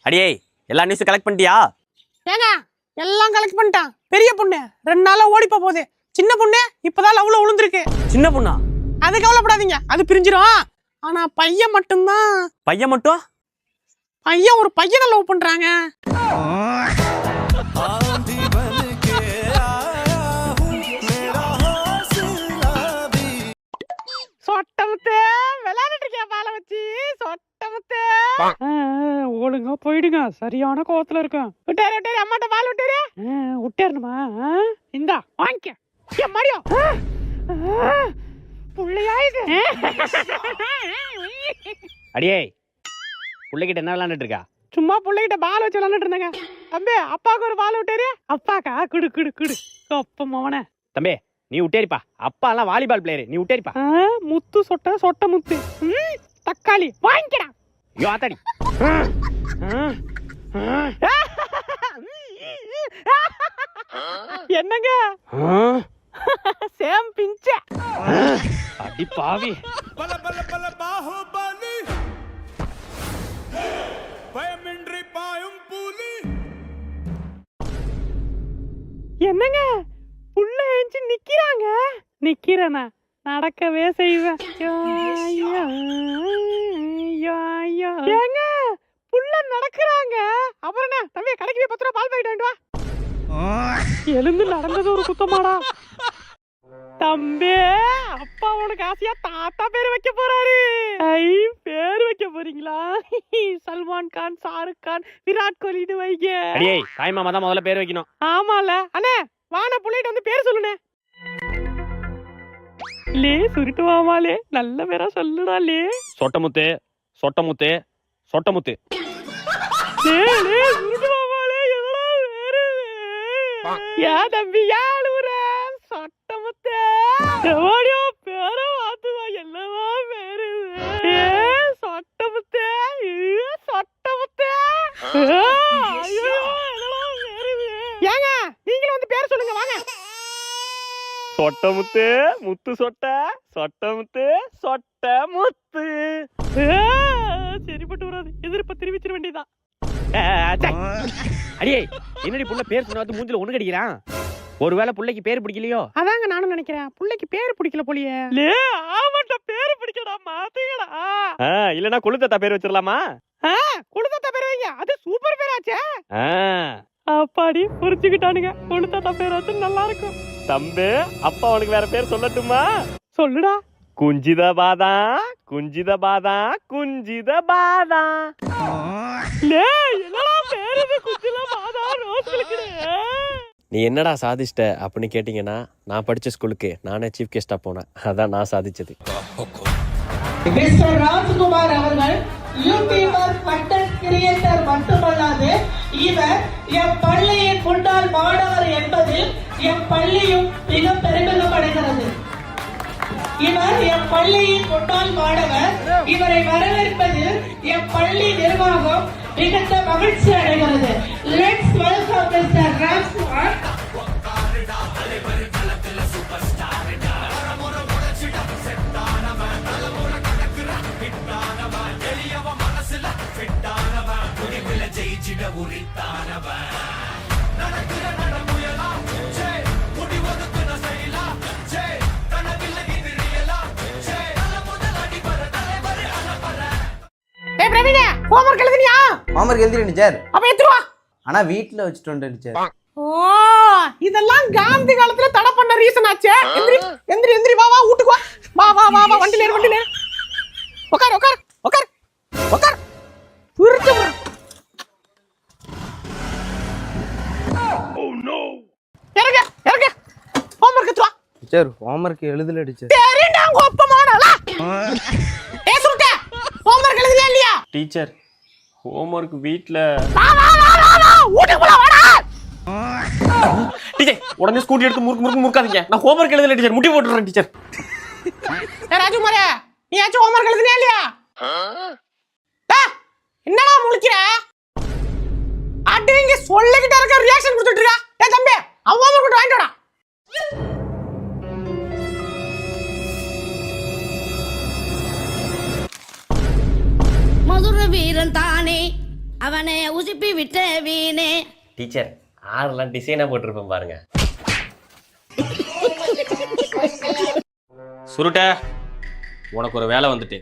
அடியே எல்லா நியூஸும் கலெக்ட் பண்ணிட்டியா? ஏங்க எல்லாம் கலெக்ட் பண்ணிட்டான். பெரிய பொண்ணு 2 நாளா ஓடிப்ப போகுது. சின்ன பொண்ணு இப்பதான் லவ்ல விழுந்திருக்கு. சின்ன பொண்ணா? அது கவலைப்படாதீங்க, அது பிரிஞ்சிரும். ஆனா பையன் மட்டும்தான். பையன் மட்டும்? பையன் ஒரு பையனை லவ் பண்றாங்க. சொட்டமுத்தே விளையாடிட்டு இருக்கியா பால வச்சு? சொட்டமுத்தே ஒழுங்கா போயிடுங்க, சரியான கோவத்துல இருக்கேன். விட்டாரு விட்டாரு, அம்மாட்ட பால் விட்டாரு. விட்டாருமா? இந்தா வாங்கிக்க. மடியோ புள்ளையா இது? அடியே புள்ளைகிட்ட என்ன விளையாண்டுட்டு இருக்கா? சும்மா புள்ளைகிட்ட பால் வச்சு விளையாண்டுட்டு இருந்தாங்க. தம்பி அப்பாவுக்கு ஒரு பால் விட்டாரு. அப்பாக்கா குடு குடு குடு. அப்ப மவனே தம்பி நீ விட்டேரிப்பா, அப்பா எல்லாம் வாலிபால் பிளேயர், நீ விட்டேரிப்பா. முத்து சொட்ட சொட்ட முத்து. தக்காளி வாங்கிக்கடா. ஐயோ ஆத்தாடி. என்னங்க சேம் பிஞ்ச அடி பாவி. பல பல பல பாஹுபலி பயமின்றி பாயும் புலி. என்னங்க புள்ள ஏஞ்சி நிக்கிறாங்க? நிக்கிறேனா? நடக்கவே செய்வேன். ஏங்க புள்ள நடக்கிறாங்க. அப்புறம் என்ன தம்பி, கடைக்கு போய் 10 ரூபா பால் பாக்கெட் வாங்கிட்டு வா. எழுந்து நடந்தது ஒரு குத்தமாடா. தம்பி அப்பா உனக்கு ஆசையா தாத்தா பேர் வைக்க போறாரு. பேர் வைக்க போறீங்களா? சல்மான் கான், ஷாருக் கான், விராட் கோலின்னு வைங்க. அடியே தாய் மாமா தான் முதல்ல பேர் வைக்கணும். ஆமால அண்ணே, வான புள்ளைட்டு வந்து பேர் சொல்லுனே. லே சுருட்டு மாமாலே, நல்ல பேரா சொல்லுடா. லே சொட்டமுத்து சொட்டமுத்து சொட்டமுத்து. லே லே சுருட்டு மாமாலே, எவ்வளோ பேரு? யா தம்பி யாழுற சொட்டமுத்து. எவ்வளோ பேரை மாத்துவா, என்னவா பேரு? சொட்டமுத்து சொட்டமுத்து. ஏங்க நீங்களும் வந்து பேர் சொல்லுங்க வாங்க. சொட்டமுத்து முத்து சொட்ட சொட்டமுத்து சொட்டமுத்து. சரிப்பட்டு வராது, எதிர்ப்ப தெரிவிச்சிட வேண்டியதான். அடியே என்னடி புள்ள பேர் சொன்னாது மூஞ்சில ஒண்ணு கடிக்கிறான். ஒருவேளை புள்ளைக்கு பேர் பிடிக்கலையோ? அதாங்க நானும் நினைக்கிறேன், புள்ளைக்கு பேர் பிடிக்கல போலியே. லே ஆமாட்ட பேர் பிடிக்கடா, மாத்தீங்கடா. இல்லனா குளுத்தத்தா பேர் வச்சிரலாமா? குளுத்தத்தா பேர் வைங்க, அது சூப்பர் பேராச்சே. அப்பாடி புரிஞ்சுக்கிட்டானுங்க, குளுத்தத்தா பேர் வச்சு நல்லா இருக்கும். தம்பி அப்பா உனக்கு வேற பேர் சொல்லட்டுமா? சொல்லுடா. குஞ்சித பாதா குஞ்சித பாதா குஞ்சித பாதா. லே என்னடா பேர் இது? குஞ்சித பாதா ரோஸ்களுக்கு. நீ என்னடா சாதிச்சிட்ட அப்படின்னு கேட்டீங்கன்னா, நான் படிச்ச ஸ்கூலுக்கு நானே சீஃப் கெஸ்டா போனேன். அதான் நான் சாதிச்சது. மிஸ்டர் ராஜ்குமார் அவர்கள் யூடியூபர் கண்டென்ட் கிரியேட்டர் மட்டுமல்லாது இவர் எம் பள்ளியின் முன்னாள் மாணவர் என்பதில் எம் பள்ளியும் மிக பெருமிதம் அடைகிறது. இவர் எம் பள்ளியின் முன்னாள் மாணவர். இவரை வரவேற்பதில் எம் பள்ளி நிர்வாகம் மிகுந்த மகிழ்ச்சி அடைகிறது. Let's welcome mister Rajkumar. Homework எழுதினியா? ஹோம்வொர்க் எழுதிட்டேன் டீச்சர். அப்ப எடுத்துவா. ஆனா வீட்ல வச்சிட்டு வந்துட்டேன் டீச்சர். ஓ இதெல்லாம் காந்தி காலத்துல தடை பண்ண ரீசன் ஆச்சே. எந்திரி எந்திரி எந்திரி, வா வா வீட்டுக்கு வா. வா வா வா வா, வண்டில ஏறு வண்டில ஏறு. உட்கார் உட்கார் உட்கார் உட்கார். புரிஞ்சு. Oh no. இறங்க இறங்க. ஹோம்வொர்க் எடுத்து வா. டீச்சர் ஹோம்வொர்க் எழுதல டீச்சர். தெரியும்டா கோப்பமானல. ஏய் சுருட்டே, ஹோம்வொர்க் ஹோம்வொர்க் எழுதுறியா இல்லையா? டீச்சர் ஹோம்ஒர்க் வீட்ல. வா வா வா வா வா வீட்டுக்கு போலாம் வாடா. டீச்சர் உடனே ஸ்கூட்டி எடுத்து முறுக்காதீங்க. நான் ஹோம்ஒர்க் எழுதல டீச்சர், முட்டி போட்டுறேன் டீச்சர். ஏ ராஜகுமாரே, நீ ஏதாச்சும் ஹோம்வொர்க் எழுதுறியா இல்லையா? என்னடா முழிக்கிற? அடிங்க சொல்லிக்கிட்டே இருக்க, ரியாக்ஷன் கொடுத்துட்டு இருக்கா. டேய் தம்பி, அவன் ஹோம்வொர்க் மட்டும் வாங்கிட்டு வாடா. மதுர வீரன் தானே அவனை உசுப்பி விட்ட வீணே. டீச்சர் ஆறுலாம் டிசைனா போட்டிருப்பேன் பாருங்க. சுருட்ட உனக்கு ஒரு வேலை வந்துட்டு.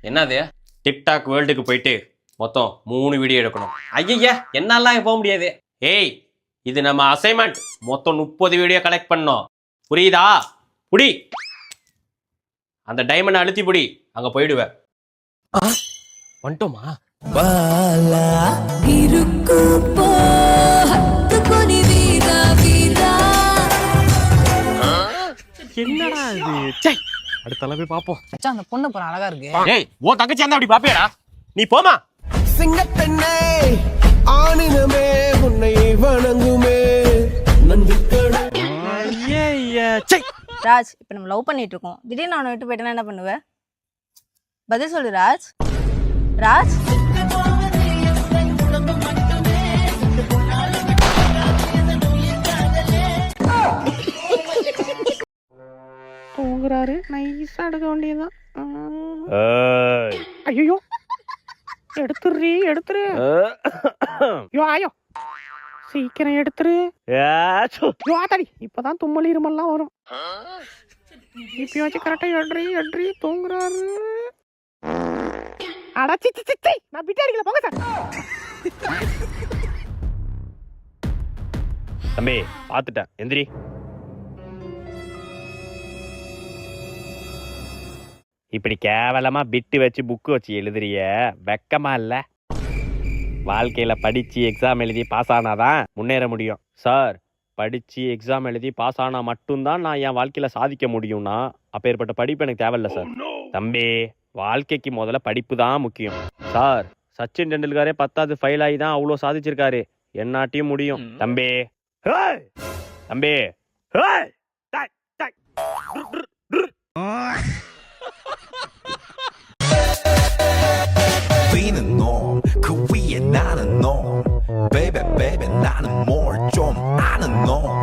என்னது? டிக்டாக் வேர்ல்டுக்கு போயிட்டு மொத்தம் 3 வீடியோ எடுக்கணும். ஐயா என்னாலாம் போக முடியாது. ஏய் இது நம்ம அசைன்மெண்ட். மொத்தம் 30 வீடியோ கலெக்ட் பண்ணோம், புரியுதா? புடி அந்த டைமண்ட் அழுத்தி புடி, அங்க போயிடுவேன். வந்துட்டோமா? என்னடா இது? அடுத்த போய் பாப்போம். மச்சான் அந்த பொண்ணு போற அழகா இருக்கு. ஏய் ஓ தங்கச்சி அந்த அப்படி பாப்பியாடா? நீ போமா. சிங்கப்பெண்ணே ஆணினமே உன்னை வணங்குமே நந்திக்கடை. ராஜ், இப்ப நம்ம லவ் பண்ணிட்டு இருக்கோம். திடீர்னு அவனை விட்டு போயிட்டேன்னா என்ன பண்ணுவ? பதில் சொல்லு ராஜ். ராஜ் தூங்குறாரு, நைஸா எடுக்க வேண்டியதுதான். ஐயோ எடுத்துரு. யோ ஆயோ சீக்கிரம் எடுத்துரு. யோ ஆத்தாடி, இப்பதான் தும்மல் இருமல்லாம் வரும். இப்ப வச்சு கரெக்டா எட்ரி தூங்குறாரு. அடச்சி நான் பிட்டு அடிக்கல, போங்க சார். தம்பி பாத்துட்டேன், எந்திரி. இப்படி கேவலமா பிட்டு வச்சு புக்கு வச்சு எழுதுறிய, வெக்கமா இல்ல? வாழ்க்கையில படிச்சு எக்ஸாம் எழுதி பாஸ் ஆனாதான் முன்னேற முடியும். சார் படிச்சு எக்ஸாம் எழுதி பாஸ் ஆனா மட்டும்தான் நான் என் வாழ்க்கையில சாதிக்க முடியும்னா அப்பேற்பட்ட படிப்பு எனக்கு தேவையில்ல சார். தம்பி வாழ்க்கைக்கு முதல்ல படிப்பு தான் முக்கியம். சார் சச்சின் டெண்டுல்கரே 10வது ஃபெயில் ஆகி தான் அவ்வளோ சாதிச்சிருக்காரு. என்னாட்டியும் முடியும். தம்பி தம்பி Being a norm, Korea not a norm. Baby, baby, not a more, 좀 아는 norm.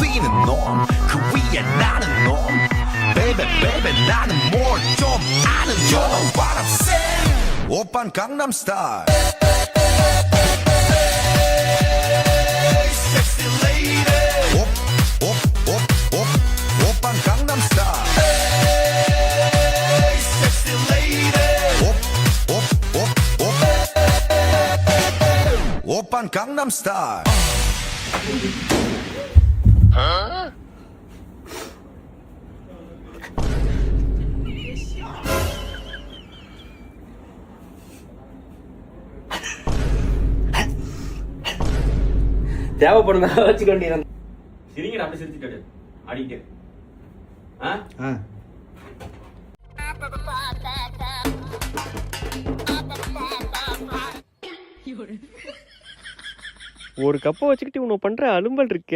Being a norm, Korea not a norm. Baby, baby, not a more, 좀 아는 norm. You know what I'm saying? 오빤 강남 style. Sexy lady. 오빤 강남 style. Sexy lady. 오빤 강남 스타일. தேவைப்படுதா வச்சுக்கொண்டீங்க. சிரிங்க அப்படி சிரிச்சுட்டு ஆடிட்டு. ஒரு கப்பை வச்சுக்கிட்டு உன்னை பண்ற அலும்பல் இருக்க.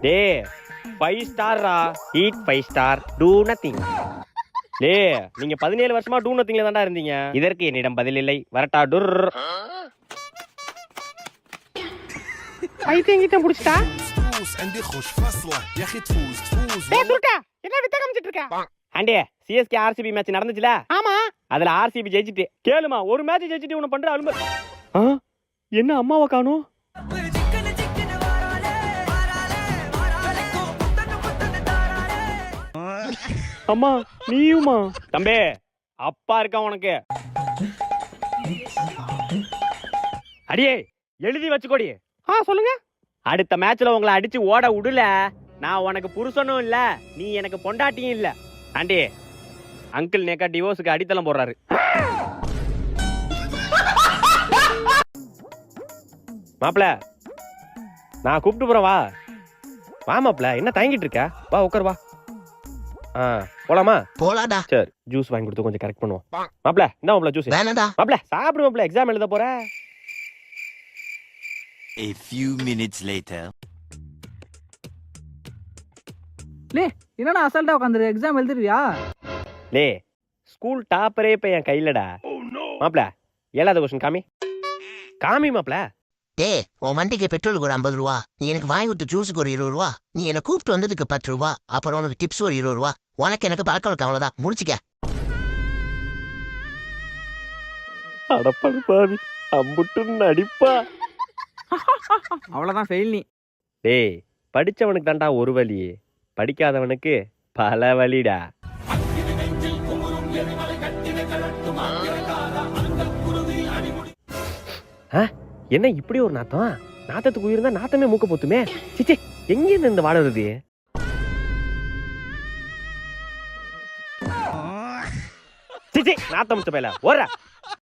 டே 5 ஸ்டாரா, ஈட் 5 ஸ்டார், டூ நத்திங். டே நீங்க 17 வருஷமா டூ நத்திங்ல தான்டா இருந்தீங்க. இதற்கு என்னிடம் பதில் இல்லை, வரட்டா டுர். பைத்தியங்கிட்ட புடிச்சிட்டா. என்ன வித்த காமிச்சிட்டு இருக்க? ஆண்டே சிஎஸ்கே ஆர்சிபி மேட்ச் நடந்துச்சுல? ஆமா. அதுல ஆர்சிபி ஜெயிச்சிட்டு. கேளுமா, ஒரு மேட்ச் ஜெயிச்சிட்டு உன்னை பண்ற அலும்பல். என்ன அம்மாவை காணோம்? அம்மா நீயுமா? தம்பி அப்பா இருக்கா உனக்கு? அடியே எழுதி வச்சுக்கோடி. சொல்லுங்க. அடுத்த மேட்ச்ல உங்களை அடிச்சு ஓட விடல, நான் உனக்கு புருஷனும் இல்ல, நீ எனக்கு பொண்டாட்டியும் இல்ல. ஆண்டி அங்கிள் நேக்கா டிவோர்ஸுக்கு அடித்தளம் போடுறாரு. மாப்பிள நான் கூப்பிட்டு போறேன், வா வா மாப்பிள. என்ன தயங்கிட்டு இருக்க? வா உட்கார் வா. போலாமா? போலாடா. சரி, ஜூஸ் வாங்கி கொடுத்து கொஞ்சம் கரெக்ட் பண்ணுவோம். மாப்ள என்ன மாப்ள ஜூஸ்? வேணாடா. மாப்ள சாப்பிடு மாப்ள, எக்ஸாம் எழுத போற. A few minutes later. லே என்னடா அசால்ட்டா உட்காந்துரு, எக்ஸாம் எழுதுறியா? லே ஸ்கூல் டாப்பரே இப்ப என் கையிலடா. மாப்ள 7வது கொஸ்டின் காமி. காமி மாப்ள. டேய், உன் வண்டிக்கு பெட்ரோலுக்கு ஒரு 50 ரூபா, நீ எனக்கு வாங்கி கொடுத்த ஜூஸுக்கு ஒரு 20 ரூபா, நீ என்ன கூப்பிட்டு வந்ததுக்கு 10 ரூபா, அப்புறம் உனக்கு டிப்ஸ் ஒரு 20 ரூபா, உனக்கு எனக்கு பழக்கம் இருக்கு, அவ்வளவுதான், முடிச்சுக்க. அடப்படு பாவி, அம்புட்டு நடிப்பா. அவ்வளவுதான் ஃபெயில் நீ. டேய் படிச்சவனுக்கு தான்டா ஒரு வழி, படிக்காதவனுக்கு பல வழிடா. என்ன இப்படி ஒரு நாத்தம்? நாத்தத்துக்கு உயிர் இருந்தா நாத்தமே மூக்க போத்துமே. சிச்சி, எங்க இருந்து இந்த வாடை வருது? சிச்சி, நாத்தம் பையல ஓடுற.